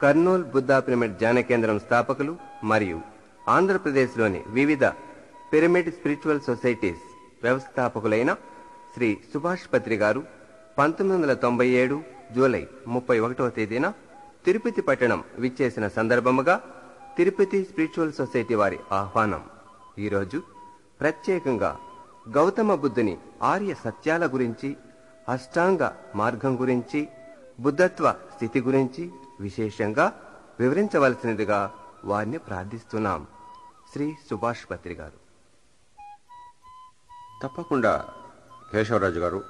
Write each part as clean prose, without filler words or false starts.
Kurnool Buddha pyramid ధ్యాన కేంద్రం స్థాపకులు మరియు ఆంధ్రప్రదేశ్లోని వివిధ పిరమిడ్ స్పిరిచువల్ సొసైటీస్ వ్యవస్థాపకులైన శ్రీ సుభాష్ పత్రి గారు 1997 జూలై 31వ తేదీన తిరుపతి పట్టణం విచ్చేసిన సందర్భముగా తిరుపతి స్పిరిచువల్ సొసైటీ వారి ఆహ్వానం. ఈరోజు ప్రత్యేకంగా గౌతమ బుద్ధుని ఆర్య సత్యాల గురించి, అష్టాంగ మార్గం గురించి, బుద్ధత్వ స్థితి గురించి విశేషంగా వివరించవలసినదిగా వారిని ప్రార్థిస్తున్నాం. శ్రీ సుభాష్ పత్రి గారు. తప్పకుండా కేశవరాజు గారు,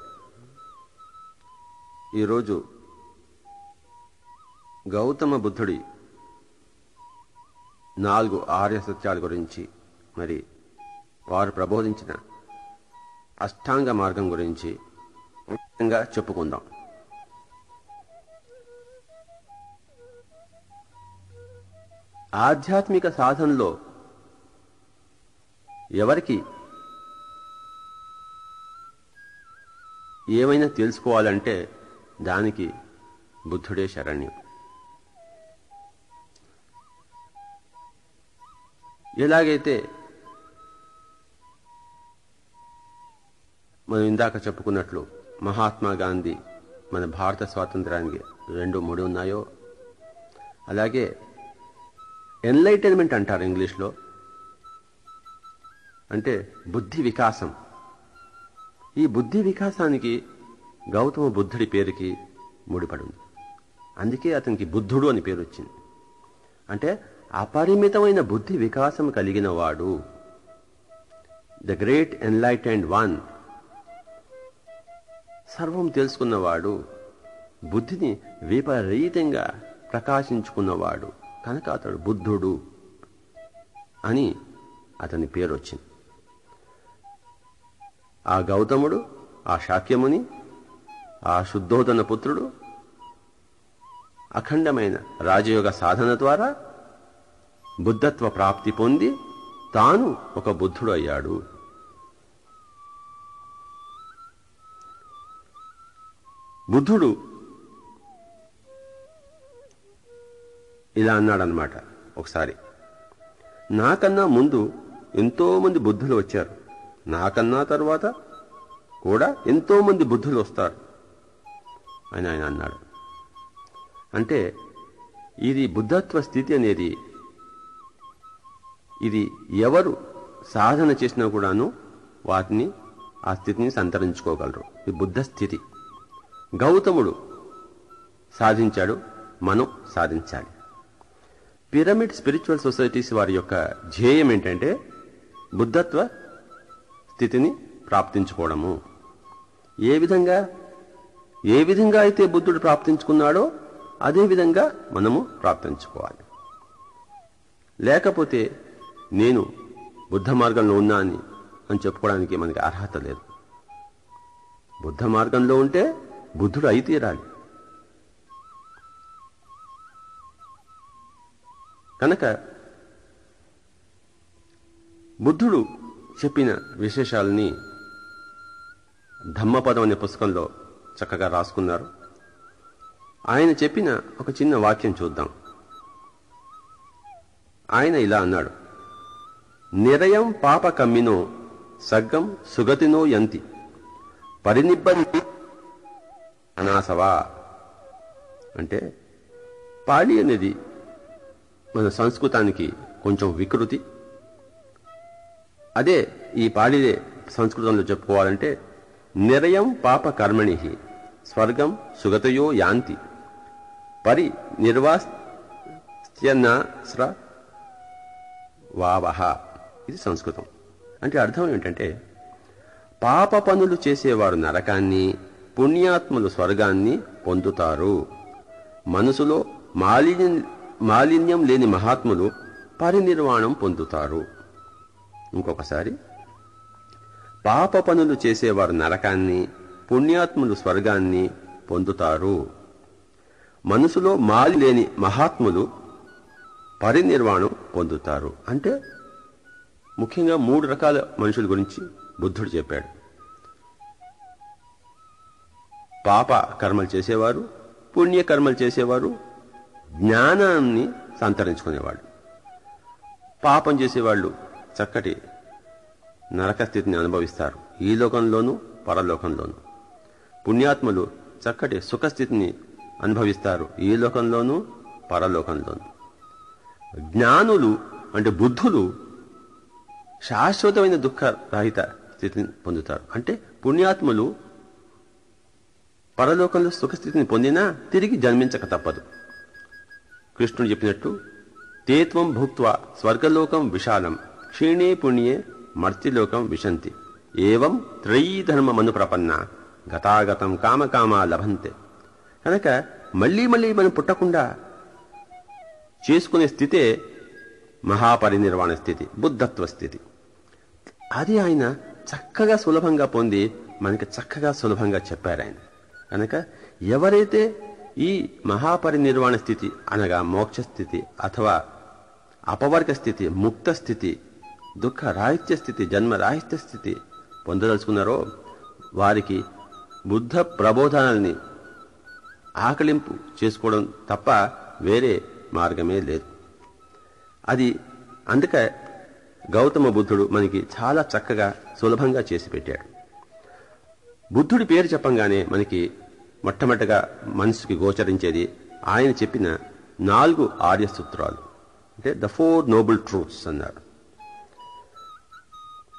ఈరోజు గౌతమ బుద్ధుడి 4 ఆర్య సత్యాల గురించి, మరి వారు ప్రబోధించిన అష్టాంగ మార్గం గురించి ముఖ్యంగా చెప్పుకుందాం. ఆధ్యాత్మిక సాధనలో ఎవరికి ఏమైనా తెలుసుకోవాలంటే దానికి బుద్ధుడే శరణ్యం. ఎలాగైతే మనం ఇందాక చెప్పుకున్నట్లు మహాత్మా గాంధీ మన భారత స్వాతంత్రానికి 2 3 ఉన్నాయో, అలాగే ఎన్లైటన్మెంట్ అంటారు ఇంగ్లీష్లో, అంటే బుద్ధి వికాసం. ఈ బుద్ధి వికాసానికి గౌతమ బుద్ధుడి పేరుకి ముడిపడింది. అందుకే అతనికి బుద్ధుడు అని పేరు వచ్చింది. అంటే అపరిమితమైన బుద్ధి వికాసం కలిగిన వాడు, ద గ్రేట్ ఎన్లైటెండ్ వన్, సర్వం తెలుసుకున్నవాడు, బుద్ధిని విపరీతంగా ప్రకాశించుకున్నవాడు కనుక అతడు బుద్ధుడు అని అతని పేరు వచ్చింది. ఆ గౌతముడు, ఆ శాక్యముని, ఆ శుద్ధోదన పుత్రుడు అఖండమైన రాజయోగ సాధన ద్వారా బుద్ధత్వ ప్రాప్తి పొంది తాను ఒక బుద్ధుడు అయ్యాడు. బుద్ధుడు ఇలా అన్నాడనమాట ఒకసారి, నాకన్నా ముందు ఎంతో మంది బుద్ధులు వచ్చారు, నాకన్నా తరువాత కూడా ఎంతో మంది బుద్ధులు వస్తారు అని ఆయన అన్నాడు. అంటే ఇది బుద్ధత్వ స్థితి అనేది, ఇది ఎవరు సాధన చేసినా కూడాను వాటిని, ఆ స్థితిని సంతరించుకోగలరు. ఇది బుద్ధ స్థితి. గౌతముడు సాధించాడు, మనం సాధించాలి. పిరమిడ్ స్పిరిచువల్ సొసైటీస్ వారి యొక్క ధ్యేయం ఏంటంటే బుద్ధత్వ స్థితిని ప్రాప్తించుకోవడము. ఏ విధంగా అయితే బుద్ధుడు ప్రాప్తించుకున్నాడో అదే విధంగా మనము ప్రాప్తించుకోవాలి. లేకపోతే నేను బుద్ధ మార్గంలో ఉన్నా అని చెప్పుకోవడానికి మనకి అర్హత లేదు. బుద్ధ మార్గంలో ఉంటే బుద్ధుడు అయి తీరాలి. కనుక బుద్ధుడు చెప్పిన విశేషాలని ధమ్మపదం అనే పుస్తకంలో చక్కగా రాసుకున్నారు. ఆయన చెప్పిన ఒక చిన్న వాక్యం చూద్దాం. ఆయన ఇలా అన్నాడు, నిరయం పాప కమ్మినో సగ్గం సుగతినో యంతి పరినిబ్బంది అనాసవా. అంటే పాళి అనేది మన సంస్కృతానికి కొంచెం వికృతి. అదే ఈ పాళిదే సంస్కృతంలో చెప్పుకోవాలంటే నిరయం పాప కర్మణి స్వర్గం సుగతయో యాంతి పరి నిర్వాస్త్యనాస్ర వావహ. ఇది సంస్కృతం. అంటే అర్థం ఏమిటంటే పాప పనులు చేసేవారు నరకాన్ని, పుణ్యాత్ములు స్వర్గాన్ని పొందుతారు. మనసులో మాలిన్యం లేని మహాత్ములు పరినిర్వాణం పొందుతారు. ఇంకొకసారి, పాప పనులు చేసేవారు నరకాన్ని, పుణ్యాత్ములు స్వర్గాన్ని పొందుతారు. మనసులో మాలి లేని మహాత్ములు పరినిర్వాణం పొందుతారు. అంటే ముఖ్యంగా 3 రకాల మనుషుల గురించి బుద్ధుడు చెప్పాడు. పాప కర్మలు చేసేవారు, పుణ్యకర్మలు చేసేవారు, జ్ఞానాన్ని సంతరించుకునేవాళ్ళు. పాపం చేసేవాళ్ళు చక్కటి నరక స్థితిని అనుభవిస్తారు, ఈ లోకంలోనూ పరలోకంలోనూ. పుణ్యాత్ములు చక్కటి సుఖస్థితిని అనుభవిస్తారు, ఈ లోకంలోనూ పరలోకంలోనూ. జ్ఞానులు అంటే బుద్ధులు శాశ్వతమైన దుఃఖరహిత స్థితిని పొందుతారు. అంటే పుణ్యాత్ములు పరలోకంలో సుఖస్థితిని పొందినా తిరిగి జన్మించక తప్పదు. కృష్ణుడు చెప్పినట్టు తేత్వం భుక్త్వా స్వర్గలోకం విశాలం క్షీణే పుణ్యే మర్త్యలోకం విశంతి ఏవం త్రయీ ధర్మమను ప్రపన్న గతాగతం కామకామా లభంతే. కనుక మళ్లీ మళ్లీ మనం పుట్టకుండా చేసుకునే స్థితే మహాపరినిర్వాణ స్థితి, బుద్ధత్వ స్థితి. అది ఆయన చక్కగా సులభంగా పొంది మనకి చక్కగా సులభంగా చెప్పారు ఆయన. కనుక ఎవరైతే ఈ మహాపరినిర్వాణ స్థితి అనగా మోక్ష స్థితి అథవా అపవర్గ స్థితి, ముక్త స్థితి, దుఃఖ రాహిత్య స్థితి, జన్మ రాహిత్య స్థితి పొందదలుచుకున్నారో వారికి బుద్ధ ప్రబోధనాల్ని ఆకలింపు చేసుకోవడం తప్ప వేరే మార్గమే లేదు. అది అందుకే గౌతమ బుద్ధుడు మనకి చాలా చక్కగా సులభంగా చేసి పెట్టాడు. బుద్ధుడి పేరు చెప్పంగానే మనకి మొట్టమొదటిగా మనసుకి గోచరించేది ఆయన చెప్పిన 4 ఆర్య సూత్రాలు, అంటే ద 4 నోబుల్ ట్రూత్స్ అన్నారు.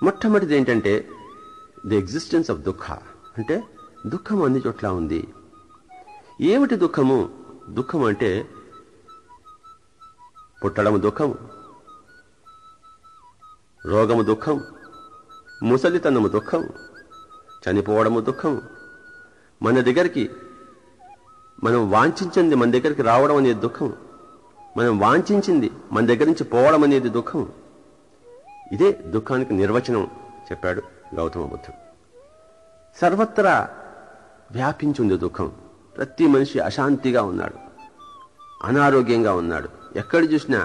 మొట్టమొదటిది ఏంటంటే ది ఎగ్జిస్టెన్స్ ఆఫ్ దుఃఖ, అంటే దుఃఖం అన్ని చోట్ల ఉంది. ఏమిటి దుఃఖము? దుఃఖం అంటే పుట్టడము దుఃఖం, రోగము దుఃఖం, ముసలితనము దుఃఖం, చనిపోవడము దుఃఖం, మన దగ్గరికి మనం వాంఛించింది మన దగ్గరికి రావడం అనేది దుఃఖం, మనం వాంఛించింది మన దగ్గర నుంచి పోవడం అనేది దుఃఖం. ఇదే దుఃఖానికి నిర్వచనం చెప్పాడు గౌతమ బుద్ధుడు. సర్వత్రా వ్యాపించింది దుఃఖం. ప్రతి మనిషి అశాంతిగా ఉన్నాడు, అనారోగ్యంగా ఉన్నాడు, ఎక్కడ చూసినా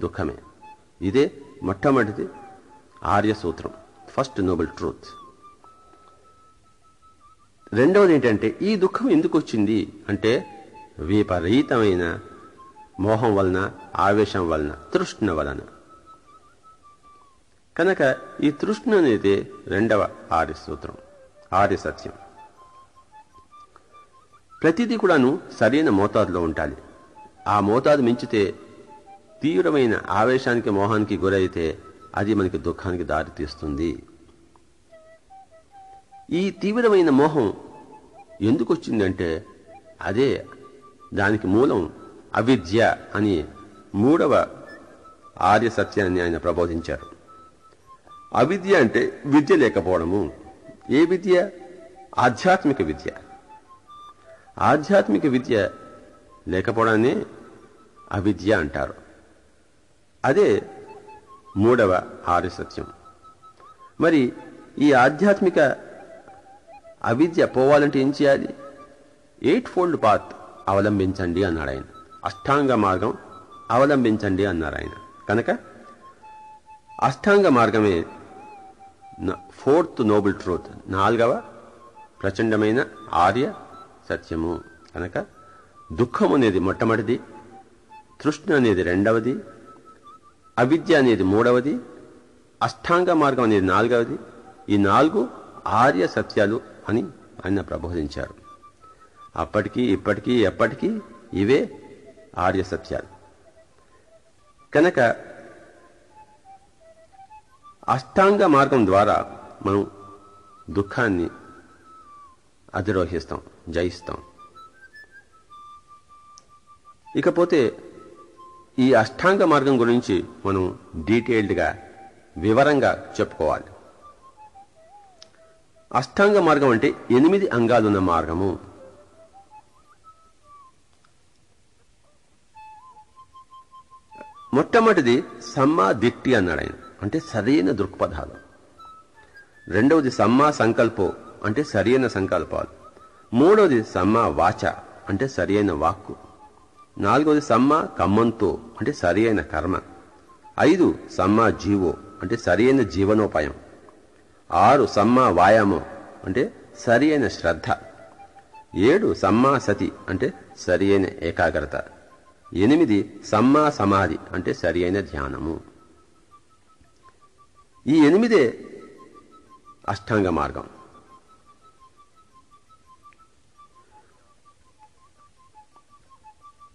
దుఃఖమే. ఇదే మొట్టమొదటిది ఆర్య సూత్రం, ఫస్ట్ నోబెల్ ట్రూత్. రెండవది ఏంటంటే ఈ దుఃఖం ఎందుకు వచ్చింది అంటే విపరీతమైన మోహం వలన, ఆవేశం వలన, తృష్ణ వలన. కనుక ఈ తృష్ణ అనేది రెండవ ఆర్య సూత్రం, ఆర్య సత్యం. ప్రతిదీ కూడాను సరైన మోతాదులో ఉండాలి. ఆ మోతాదు మించితే తీవ్రమైన ఆవేశానికి, మోహానికి గురైతే అది మనకి దుఃఖానికి దారితీస్తుంది. ఈ తీవ్రమైన మోహం ఎందుకు వచ్చిందంటే అదే దానికి మూలం అవిద్య అని 3వ ఆర్య సత్యాన్ని ఆయన ప్రబోధించారు. అవిద్య అంటే విద్య లేకపోవడము. ఏ విద్య? ఆధ్యాత్మిక విద్య. ఆధ్యాత్మిక విద్య లేకపోవడాన్ని అవిద్య అంటారు. అదే 3వ ఆర్య సత్యం. మరి ఈ ఆధ్యాత్మిక అవిద్య పోవాలంటే ఏం చేయాలి? 8-fold పాత్ అవలంబించండి అన్నాడు ఆయన. అష్టాంగ మార్గం అవలంబించండి అన్నారు ఆయన. కనుక అష్టాంగ మార్గమే 4th నోబుల్ ట్రూత్, 4వ ప్రచండమైన ఆర్య సత్యము. కనుక దుఃఖం అనేది మొట్టమొదటిది, తృష్ణ అనేది రెండవది, అవిద్య అనేది మూడవది, అష్టాంగ మార్గం అనేది నాలుగవది. ఈ 4 ఆర్య సత్యాలు అని ఆయన ప్రబోధించారు. అప్పటికీ ఇప్పటికీ ఎప్పటికీ ఇవే ఆర్య సత్యాలు. కనుక అష్టాంగ మార్గం ద్వారా మనం దుఃఖాన్ని అధిరోహిస్తాం, జయిస్తాం. ఇకపోతే ఈ అష్టాంగ మార్గం గురించి మనం డీటెయిల్డ్గా వివరంగా చెప్పుకోవాలి. అష్టాంగ మార్గం అంటే 8 అంగాలున్న మార్గము. మొట్టమొదటిది సమ్మా దిట్టి అన్నాడు ఆయన, అంటే సరైన దృక్పథాలు. రెండవది సమ్మా సంకల్పో, అంటే సరైన సంకల్పాలు. మూడవది సమ్మా వాచ, అంటే సరైన వాక్కు. నాలుగవది సమ్మా కమ్మంతో, అంటే సరైన కర్మ. 5 సమ్మా జీవో, అంటే సరైన జీవనోపాయం. 6 సమ్మా వాయామో, అంటే సరైన శ్రద్ధ. 7 సమ్మా సతి, అంటే సరైన ఏకాగ్రత. 8 సమ్మా సమాధి అంటే సరి అయిన ధ్యానము. ఈ 8 అష్టాంగ మార్గం.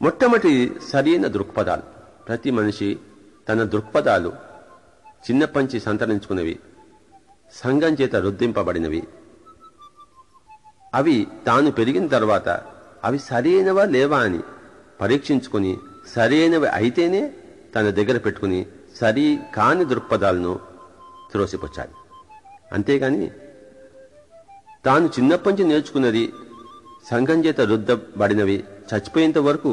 మొట్టమొదటి సరైన దృక్పథాలు. ప్రతి మనిషి తన దృక్పథాలు చిన్నప్పంచి సంతరించుకున్నవి, సంఘం చేత రుద్దింపబడినవి. అవి తాను పెరిగిన తర్వాత అవి సరైనవా లేవా అని పరీక్షించుకుని సరైనవి అయితేనే తన దగ్గర పెట్టుకుని సరి కాని దృక్పథాలను త్రోసిపుచ్చాలి. అంతేగాని తాను చిన్నప్పటి నేర్చుకున్నది, సంఘం చేత రుద్దబడినవి చచ్చిపోయేంత వరకు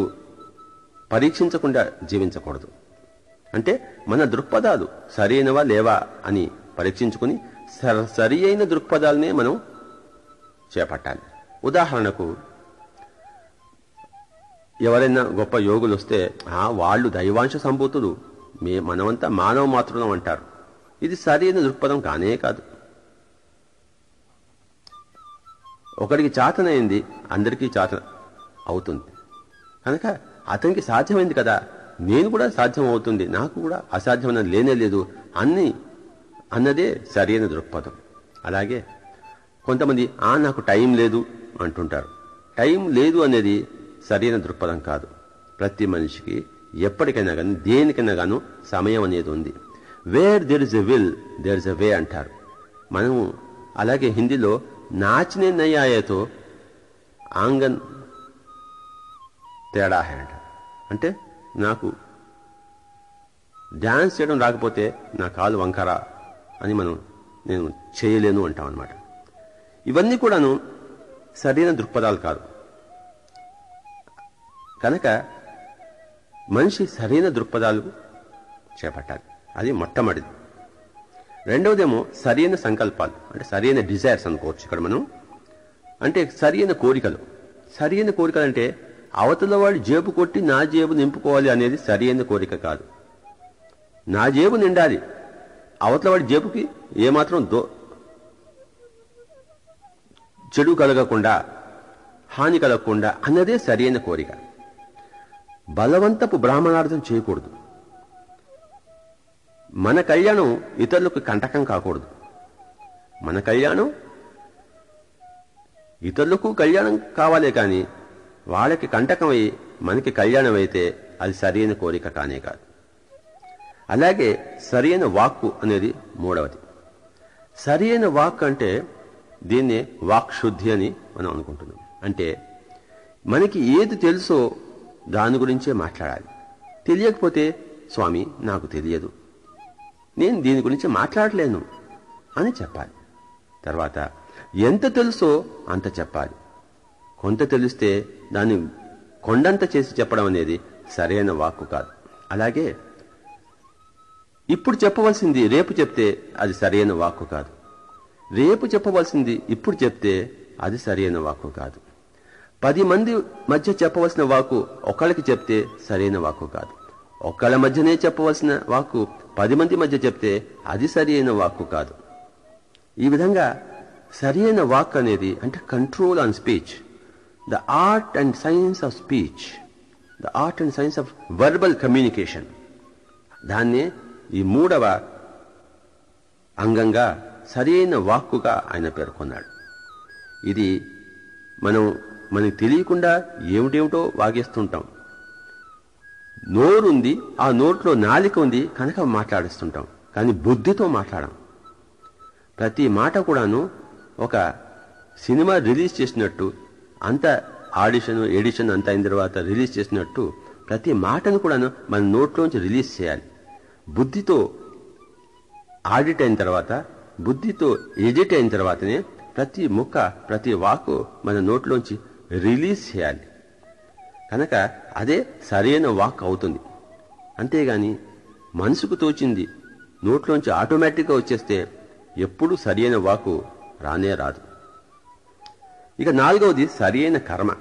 పరీక్షించకుండా జీవించకూడదు. అంటే మన దృక్పథాలు సరైనవా లేవా అని పరీక్షించుకుని సరి అయిన దృక్పథాలనే మనం చేపట్టాలి. ఉదాహరణకు ఎవరైనా గొప్ప యోగులు వస్తే వాళ్ళు దైవాంశ సంభూతులు, మనమంతా మానవ మాతృలం అంటారు. ఇది సరైన దృక్పథం కానే కాదు. ఒకడికి చాతనైంది అందరికీ చాతన అవుతుంది కనుక అతనికి సాధ్యమైంది కదా, నేను కూడా సాధ్యం అవుతుంది, నాకు కూడా అసాధ్యమైన లేనే లేదు అన్నదే సరైన దృక్పథం. అలాగే కొంతమంది నాకు టైం లేదు అంటుంటారు. టైం లేదు అనేది సరైన దృక్పథం కాదు. ప్రతి మనిషికి ఎప్పటికైనా కానీ దేనికైనా గాను సమయం అనేది ఉంది. Where there is a will there is a way అంటారు. మనం అలాగే హిందీలో నాచనే నై ఆయతో ఆంగన్ తేడా హై అంటారు. అంటే నాకు డ్యాన్స్ చేయడం రాకపోతే నా కాలు వంకరా అని నేను చేయలేను అంటాం అన్నమాట. ఇవన్నీ కూడాను సరైన దృక్పథాలు కాదు. కనుక మనిషి సరైన దృక్పథాలు చేపట్టాలి. అది మొట్టమొదటిది. రెండవదేమో సరైన సంకల్పాలు, అంటే సరైన డిజైర్స్ అనుకోవచ్చు ఇక్కడ మనం. అంటే సరైన కోరికలు. సరైన కోరికలు అంటే అవతల వాడి జేబు కొట్టి నా జేబు నింపుకోవాలి అనేది సరైన కోరిక కాదు. నా జేబు నిండాలి, అవతల వాడి జేబుకి ఏమాత్రం చెడు కలగకుండా, హాని కలగకుండా అన్నదే సరైన కోరిక. బలవంతపు బ్రాహ్మణార్థం చేయకూడదు. మన కళ్యాణం ఇతరులకు కంటకం కాకూడదు. మన కళ్యాణం ఇతరులకు కళ్యాణం కావాలే కానీ వాళ్ళకి కంటకమై మనకి కళ్యాణం అయితే అది సరైన కోరిక కానే కాదు. అలాగే సరైన వాక్కు అనేది మూడవది. సరైన వాక్ అంటే దీన్నే వాక్ శుద్ధి అని మనం అనుకుంటున్నాం. అంటే మనకి ఏది తెలుసో దాని గురించే మాట్లాడాలి. తెలియకపోతే స్వామి నాకు తెలియదు, నేను దీని గురించి మాట్లాడలేను అని చెప్పాలి. తర్వాత ఎంత తెలుసో అంత చెప్పాలి. కొంత తెలిస్తే దాన్ని కొండంత చేసి చెప్పడం అనేది సరైన వాక్కు కాదు. అలాగే ఇప్పుడు చెప్పవలసింది రేపు చెప్తే అది సరైన వాక్కు కాదు. రేపు చెప్పవలసింది ఇప్పుడు చెప్తే అది సరైన వాక్కు కాదు. 10 మంది మధ్య చెప్పవలసిన వాక్కు ఒకళ్ళకి చెప్తే సరైన వాక్కు కాదు. ఒకళ్ళ మధ్యనే చెప్పవలసిన వాక్కు 10 మంది మధ్య చెప్తే అది సరైన వాక్కు కాదు. ఈ విధంగా సరైన వాక్ అనేది అంటే control on speech, the art and science of speech, the art and science of verbal communication, దాన్నే ఈ మూడవ అంగంగా సరైన వాక్కుగా ఆయన పేర్కొన్నాడు. ఇది మనకు తెలియకుండా ఏమిటేమిటో వాగేస్తుంటాం. నోరుంది, ఆ నోట్లో నాలిక ఉంది కనుక మాట్లాడిస్తుంటాం, కానీ బుద్ధితో మాట్లాడం. ప్రతి మాట కూడాను ఒక సినిమా రిలీజ్ చేసినట్టు, అంత ఆడిషన్ ఎడిషన్ అంత అయిన తర్వాత రిలీజ్ చేసినట్టు ప్రతి మాటను కూడాను మన నోట్లోంచి రిలీజ్ చేయాలి. బుద్ధితో ఆడిట్ అయిన తర్వాత, బుద్ధితో ఎడిట్ అయిన తర్వాతనే ప్రతి ముక్క ప్రతి వాకు మన నోట్లోంచి రిలీజ్ చేయాలి. కనుక అదే సరైన వాక్ అవుతుంది. అంతేగాని మనసుకు తోచింది నోట్లోంచి ఆటోమేటిక్గా వచ్చేస్తే ఎప్పుడూ సరైన వాకు రానే రాదు. ఇక 4వది సరైన కర్మ.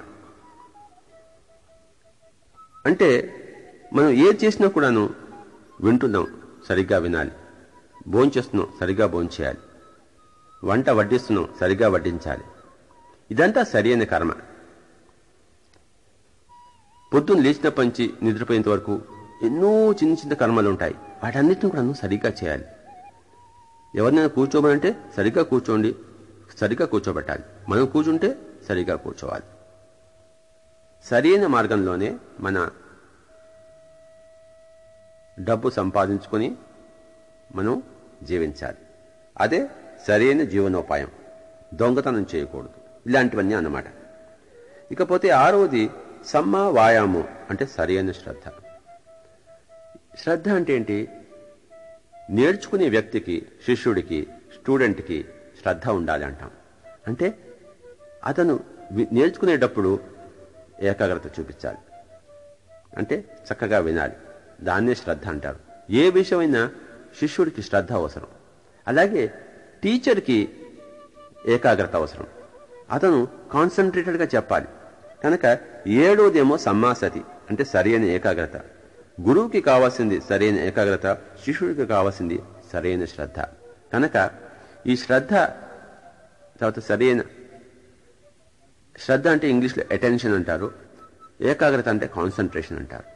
అంటే మనం ఏది చేసినా కూడాను వింటున్నాం, సరిగ్గా వినాలి. భోంచేస్తున్నాం, సరిగ్గా భోంచేయాలి. వంట వడ్డిస్తున్నాం, సరిగ్గా వడ్డించాలి. ఇదంతా సరైన కర్మ. పొద్దున్న లేచినప్పటి నుంచి నిద్రపోయేంత వరకు ఎన్నో చిన్న చిన్న కర్మలు ఉంటాయి. వాటన్నిటిని కూడా సరిగ్గా చేయాలి. ఎవరినైనా కూర్చోమనంటే సరిగ్గా కూర్చోండి, సరిగ్గా కూర్చోబెట్టాలి. మనం కూర్చుంటే సరిగ్గా కూర్చోవాలి. సరైన మార్గంలోనే మన డబ్బు సంపాదించుకొని మనం జీవించాలి. అదే సరైన జీవనోపాయం. దొంగతనం చేయకూడదు. ఇలాంటివన్నీ అన్నమాట. ఇకపోతే 6వది సమ్మా వాయామం, అంటే సరైన శ్రద్ధ. శ్రద్ధ అంటే ఏంటి? నేర్చుకునే వ్యక్తికి, శిష్యుడికి, స్టూడెంట్కి శ్రద్ధ ఉండాలి అంటాం. అంటే అతను నేర్చుకునేటప్పుడు ఏకాగ్రత చూపించాలి. అంటే చక్కగా వినాలి. దాన్నే శ్రద్ధ అంటారు. ఏ విషయమైనా శిష్యుడికి శ్రద్ధ అవసరం. అలాగే టీచర్కి ఏకాగ్రత అవసరం. అతను కాన్సన్ట్రేటెడ్గా చెప్పాలి. కనుక 7వదేమో సమ్మాసతి, అంటే సరైన ఏకాగ్రత. గురువుకి కావాల్సింది సరైన ఏకాగ్రత, శిష్యుడికి కావాల్సింది సరైన శ్రద్ధ. కనుక ఈ శ్రద్ధ తర్వాత సరైన శ్రద్ధ అంటే ఇంగ్లీష్లో అటెన్షన్ అంటారు, ఏకాగ్రత అంటే కాన్సన్ట్రేషన్ అంటారు.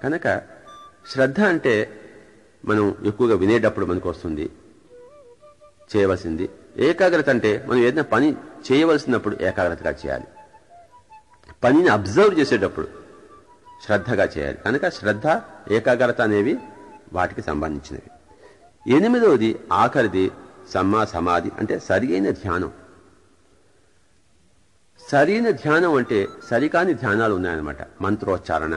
కనుక శ్రద్ధ అంటే మనం ఎక్కువగా వినేటప్పుడు మనకు వస్తుంది చేయవలసింది. ఏకాగ్రత అంటే మనం ఏదైనా పని చేయవలసినప్పుడు ఏకాగ్రతగా చేయాలి. పనిని అబ్జర్వ్ చేసేటప్పుడు శ్రద్ధగా చేయాలి. కనుక శ్రద్ధ, ఏకాగ్రత అనేవి వాటికి సంబంధించినవి. 8వది ఆఖరిది సమ్మా సమాధి, అంటే సరియైన ధ్యానం. సరైన ధ్యానం అంటే సరికాని ధ్యానాలు ఉన్నాయన్నమాట. మంత్రోచ్చారణ,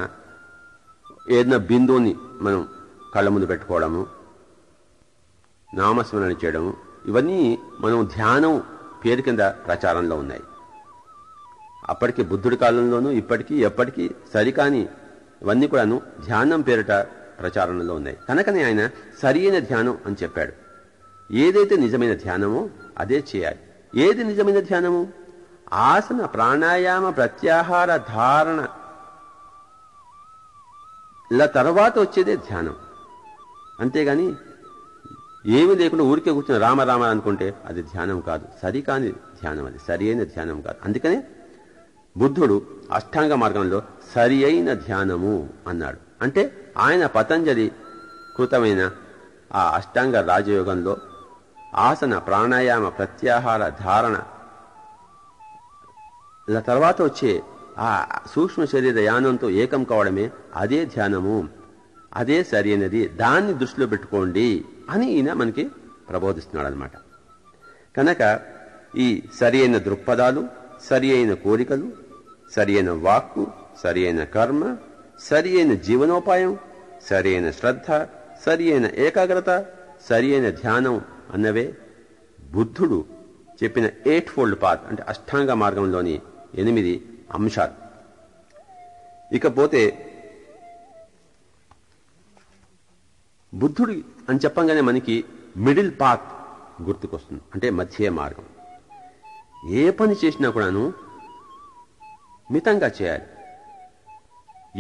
ఏదైనా బిందువుని మనం కళ్ళ ముందు పెట్టుకోవడము, నామస్మరణ చేయడము, ఇవన్నీ మనం ధ్యానం పేరు కింద ప్రచారంలో ఉన్నాయి. అప్పటికి బుద్ధుడి కాలంలోనూ ఇప్పటికీ ఎప్పటికీ సరికాని ఇవన్నీ కూడాను ధ్యానం పేరిట ప్రచారంలో ఉన్నాయి. కనుకనే ఆయన సరియైన ధ్యానం అని చెప్పాడు. ఏదైతే నిజమైన ధ్యానమో అదే చేయాలి. ఏది నిజమైన ధ్యానము? ఆసన, ప్రాణాయామ, ప్రత్యాహార, ధారణ ఇలా తర్వాత వచ్చేదే ధ్యానం. అంతేగాని ఏమీ లేకుండా ఊరికే కూర్చొని రామ రామ అనుకుంటే అది ధ్యానం కాదు. సరికాని ధ్యానం, అది సరి అయిన ధ్యానం కాదు. అందుకనే బుద్ధుడు అష్టాంగ మార్గంలో సరి అయిన ధ్యానము అన్నాడు. అంటే ఆయన పతంజలి కృతమైన ఆ అష్టాంగ రాజయోగంలో ఆసన, ప్రాణాయామ, ప్రత్యాహార, ధారణ ఇలా తర్వాత వచ్చే ఆ సూక్ష్మ శరీర యానంతో ఏకం కావడమే అదే ధ్యానము, అదే సరి అయినది, దాన్ని దృష్టిలో పెట్టుకోండి అని ఈయన మనకి ప్రబోధిస్తున్నాడు అనమాట. కనుక ఈ సరి అయిన దృక్పథాలు, సరి అయిన కోరికలు, సరి అయిన వాక్కు, సరి అయిన కర్మ, సరి అయిన జీవనోపాయం, సరి అయిన శ్రద్ధ, సరి అయిన ఏకాగ్రత, సరి అయిన ధ్యానం అన్నవే బుద్ధుడు చెప్పిన 8 ఫోల్డ్ పాత్, అంటే అష్టాంగ మార్గంలోని 8 అంశాలు. ఇకపోతే బుద్ధుడి అని చెప్పంగానే మనకి మిడిల్ పాత్ గుర్తుకొస్తుంది, అంటే మధ్య మార్గం. ఏ పని చేసినా కూడాను మితంగా చేయాలి.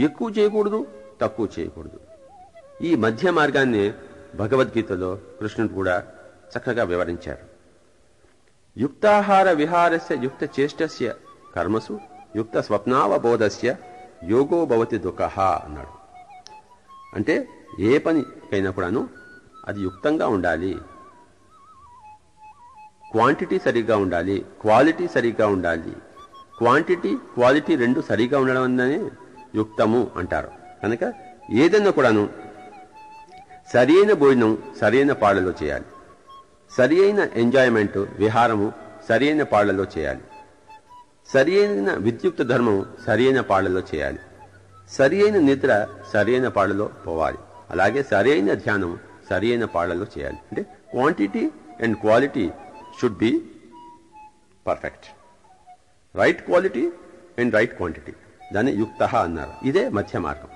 ఎక్కువ చేయకూడదు, తక్కువ చేయకూడదు. ఈ మధ్య మార్గాన్ని భగవద్గీతలో కృష్ణుడు కూడా చక్కగా వివరించారు. యుక్తాహార విహారస్య యుక్త చేష్టస్య కర్మసు యుక్త స్వప్నావబోధస్య యోగో భవతి దుఃఖః అన్నాడు. అంటే ఏ పనికైనా కూడాను అది యుక్తంగా ఉండాలి, క్వాంటిటీ సరిగ్గా ఉండాలి, క్వాలిటీ సరిగ్గా ఉండాలి. క్వాంటిటీ, క్వాలిటీ రెండు సరిగ్గా ఉండడం అనే యుక్తము అంటారు. కనుక ఏదైనా కూడాను సరైన భోజనం సరైన పాళ్లలో చేయాలి, సరి అయిన ఎంజాయ్మెంట్, విహారము సరి అయిన పాళ్లలో చేయాలి, సరి అయిన విద్యుక్త ధర్మం సరి అయిన పాళ్లలో చేయాలి, సరి అయిన నిద్ర సరి అయిన పాళ్లలో పోవాలి. అలాగే సరి అయిన ధ్యానం సరి అయిన పాళ్లలో చేయాలి. అంటే quantity and quality should be perfect. Right quality and right quantity, దాన్ని యుక్త అన్నారు. ఇదే మధ్య మార్గం.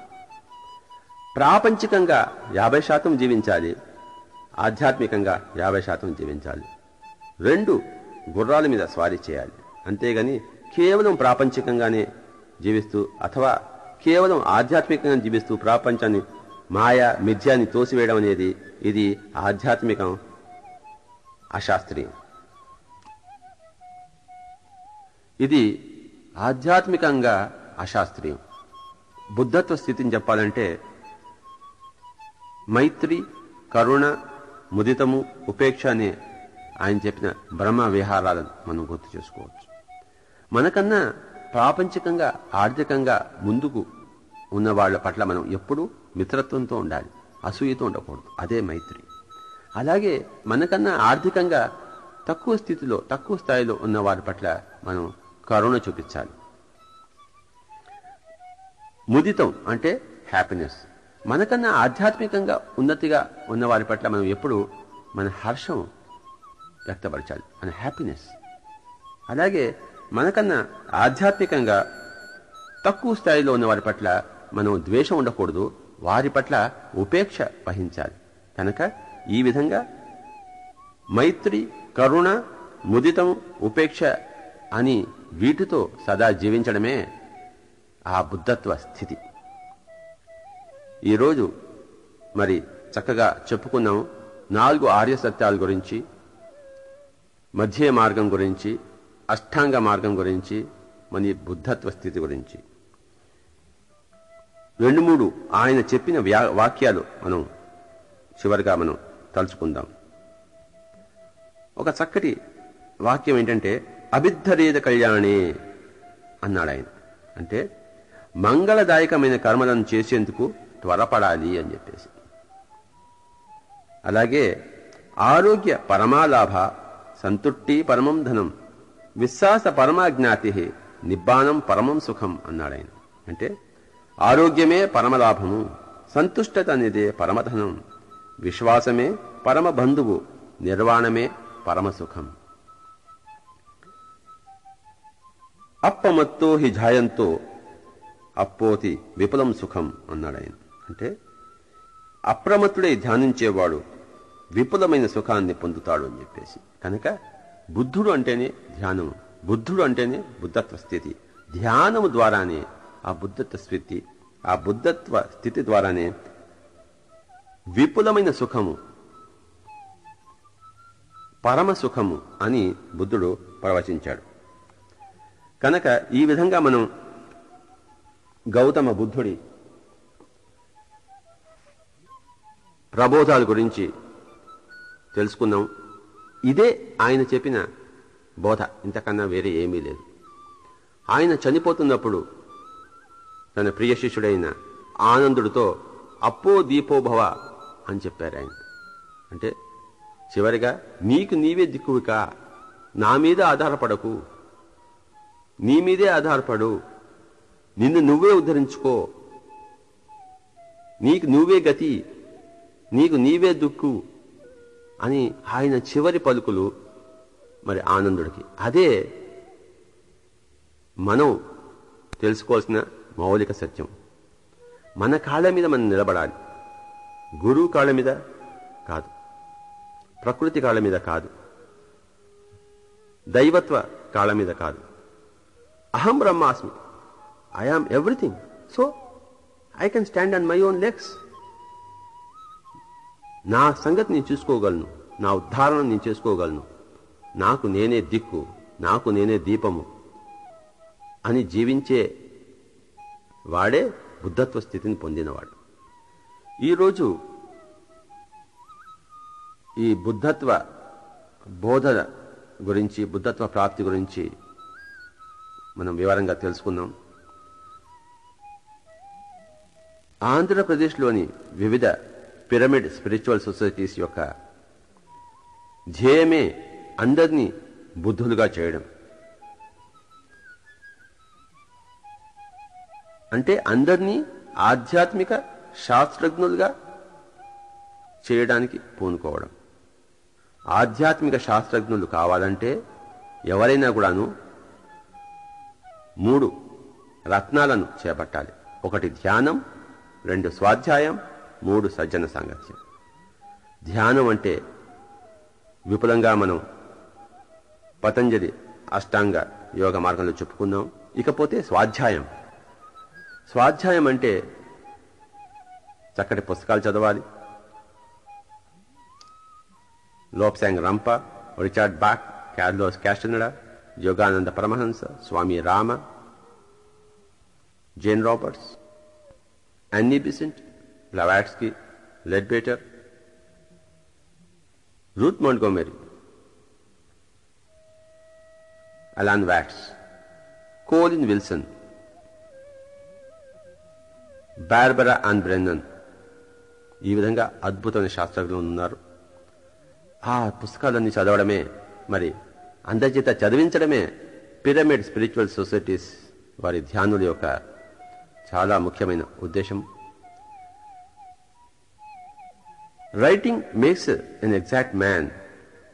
ప్రాపంచికంగా 50% జీవించాలి, ఆధ్యాత్మికంగా 50% జీవించాలి. 2 గుర్రాల మీద స్వారీ చేయాలి. అంతేగాని కేవలం ప్రాపంచికంగానే జీవిస్తూ అథవా కేవలం ఆధ్యాత్మికంగా జీవిస్తూ ప్రాపంచాన్ని మాయా మిథ్యాన్ని తోసివేయడం అనేది ఇది ఆధ్యాత్మికం, అశాస్త్రీయం. ఇది ఆధ్యాత్మికంగా అశాస్త్రీయం. బుద్ధత్వ స్థితిని చెప్పాలంటే మైత్రి, కరుణ, ముదితము, ఉపేక్ష అనే ఆయన చెప్పిన బ్రహ్మ విహారాలను మనం గుర్తు చేసుకోవచ్చు. మనకన్నా ప్రాపంచికంగా, ఆర్థికంగా ముందుకు ఉన్న వాళ్ళ పట్ల మనం ఎప్పుడూ మిత్రత్వంతో ఉండాలి, అసూయతో ఉండకూడదు. అదే మైత్రి. అలాగే మనకన్నా ఆర్థికంగా తక్కువ స్థితిలో, తక్కువ స్థాయిలో ఉన్న వారి పట్ల మనం కరుణ చూపించాలి. ముదితం అంటే హ్యాపీనెస్. మనకన్నా ఆధ్యాత్మికంగా ఉన్నతిగా ఉన్న వారి పట్ల మనం ఎప్పుడు మన హర్షం వ్యక్తపరచాలి, మన హ్యాపీనెస్. అలాగే మనకన్నా ఆధ్యాత్మికంగా తక్కువ స్థాయిలో ఉన్న వారి పట్ల మనం ద్వేషం ఉండకూడదు, వారి పట్ల ఉపేక్ష వహించాలి. కనుక ఈ విధంగా మైత్రి, కరుణ, ముదితం, ఉపేక్ష అని వీటితో సదా జీవించడమే ఆ బుద్ధత్వ స్థితి. ఈరోజు మరి చక్కగా చెప్పుకున్నాం 4 ఆర్య సత్యాల గురించి, మధ్య మార్గం గురించి, అష్టాంగ మార్గం గురించి, మన బుద్ధత్వ స్థితి గురించి. 2-3 ఆయన చెప్పిన వాక్యాలు మనం చివరిగా మనం తలుచుకుందాం. ఒక చక్కటి వాక్యం ఏంటంటే అభిద్ధరేద కళ్యాణే అన్నాడు ఆయన. అంటే మంగళదాయకమైన కర్మలను చేసేందుకు త్వరపడాలి అని చెప్పేసి. అలాగే ఆరోగ్య పరమాలాభ, సంతుష్టి పరమం ధనం, విశ్వాస పరమాజ్ఞాతి, నిబ్బానం పరమం సుఖం అన్నాడు ఆయన. అంటే ఆరోగ్యమే పరమలాభము, సంతుష్టత అనేదే పరమధనం, విశ్వాసమే పరమ బంధువు, నిర్వాణమే పరమసుఖం. అప్పమత్తో హి జాయంతో అప్పోతి విపులం సుఖం అన్నాడు ఆయన. అంటే అప్రమత్తుడై ధ్యానించేవాడు విపులమైన సుఖాన్ని పొందుతాడు అని చెప్పేసి. కనుక బుద్ధుడు అంటేనే ధ్యానము, బుద్ధుడు అంటేనే బుద్ధత్వ స్థితి. ధ్యానము ద్వారానే ఆ బుద్ధత్వ స్థితి, ఆ బుద్ధత్వ స్థితి ద్వారానే విపులమైన సుఖము, పరమ సుఖము అని బుద్ధుడు ప్రవచించాడు. కనుక ఈ విధంగా మనం గౌతమ బుద్ధుడి ప్రబోధాల గురించి తెలుసుకున్నాం. ఇదే ఆయన చెప్పిన బోధ, ఇంతకన్నా వేరే ఏమీ లేదు. ఆయన చనిపోతున్నప్పుడు తన ప్రియ శిష్యుడైన ఆనందుడితో అప్పో దీపోభవ అని చెప్పారు ఆయన. అంటే చివరిగా నీకు నీవే దిక్కువికా, నా మీద ఆధారపడకు, నీ మీదే ఆధారపడు, నిన్ను నువ్వే ఉద్ధరించుకో, నీకు నువ్వే గతి, నీకు నీవే దుక్కు అని ఆయన చివరి పలుకులు మరి ఆనందుడికి. అదే మనం తెలుసుకోవాల్సిన మౌలిక సత్యం. మన కాళ్ళ మీద మనం నిలబడాలి, గురువు కాళ్ళ మీద కాదు, ప్రకృతి కాళ్ళ మీద కాదు, దైవత్వ కాళ్ళ మీద కాదు. అహం బ్రహ్మాస్మి, I am everything, so I can stand on my own legs. నా సంగతి నేను చూసుకోగలను, నా ఉద్ధారణ నేను చేసుకోగలను, నాకు నేనే దిక్కు, నాకు నేనే దీపము అని జీవించే వాడే బుద్ధత్వ స్థితిని పొందినవాడు. ఈరోజు ఈ బుద్ధత్వ బోధ గురించి, బుద్ధత్వ ప్రాప్తి గురించి మనం వివరంగా తెలుసుకుందాం. ఆంధ్రప్రదేశ్లోని వివిధ పిరమిడ్ స్పిరిచువల్ సొసైటీస్ యొక్క ధ్యేయమే అందరినీ బుద్ధులుగా చేయడం. అంటే అందరినీ ఆధ్యాత్మిక శాస్త్రజ్ఞులుగా చేయడానికి పూనుకోవడం. ఆధ్యాత్మిక శాస్త్రజ్ఞులు కావాలంటే ఎవరైనా కూడాను 3 రత్నాలను చేపట్టాలి. 1 ధ్యానం, 2 స్వాధ్యాయం, 3 సజ్జన సాంగత్యం. ధ్యానం అంటే విపులంగా మనం పతంజలి అష్టాంగ యోగ మార్గంలో చెప్పుకుందాం. ఇకపోతే స్వాధ్యాయం. స్వాధ్యాయం అంటే చక్కటి పుస్తకాలు చదవాలి. Lobsang Rampa, Richard Bach, Carlos Castaneda, Yogananda Paramahansa, Swami Rama, Jane Roberts, Annie Besant, Blavatsky, Leadbeater, Ruth Montgomery, Alan Watts, Colin Wilson, Barbara Ann Brennan, ఈ విధంగా అద్భుతమైన శాస్త్రజ్ఞులు ఉన్నారు. ఆ పుస్తకాలన్నీ చదవడమే, మరి అందరి చేత చదివించడమే పిరమిడ్ స్పిరిచువల్ సొసైటీస్ వారి ధ్యానుల యొక్క చాలా ముఖ్యమైన ఉద్దేశం. Writing makes an exact man,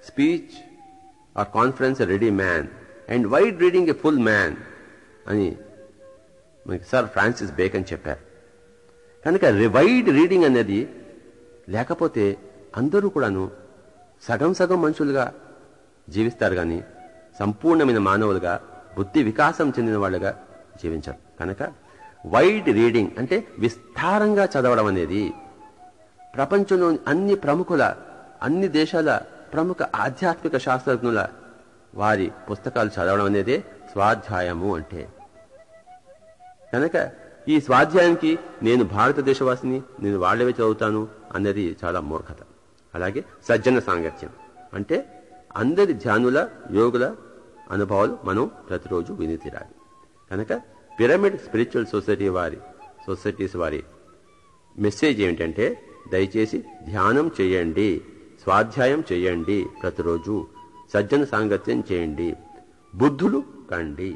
speech or conference a ready man, and wide reading a full man అని మనకి సర్ ఫ్రాన్సిస్ బేకన్ చెప్పారు. కనుక వైడ్ రీడింగ్ అనేది లేకపోతే అందరూ కూడాను సగం సగం మనుషులుగా జీవిస్తారు కానీ సంపూర్ణమైన మానవులుగా, బుద్ధి వికాసం చెందిన వాళ్ళుగా జీవించరు. కనుక వైడ్ రీడింగ్ అంటే విస్తారంగా చదవడం అనేది ప్రపంచంలోని అన్ని ప్రముఖుల, అన్ని దేశాల ప్రముఖ ఆధ్యాత్మిక శాస్త్రజ్ఞుల వారి పుస్తకాలు చదవడం అనేదే స్వాధ్యాయము అంటే. కనుక ఈ స్వాధ్యాయానికి నేను భారతదేశవాసిని, నేను వాళ్ళవే చదువుతాను అన్నది చాలా మూర్ఖత. అలాగే సజ్జన సాంగత్యం అంటే అందరి ధ్యానుల, యోగుల అనుభవాలు మనం ప్రతిరోజు విని తీరాలి. కనుక పిరమిడ్ స్పిరిచువల్ సొసైటీస్ వారి మెసేజ్ ఏమిటంటే, దయచేసి ధ్యానం చేయండి, స్వాధ్యాయం చేయండి, ప్రతిరోజు సజ్జన సాంగత్యం చేయండి, బుద్ధులు కండి.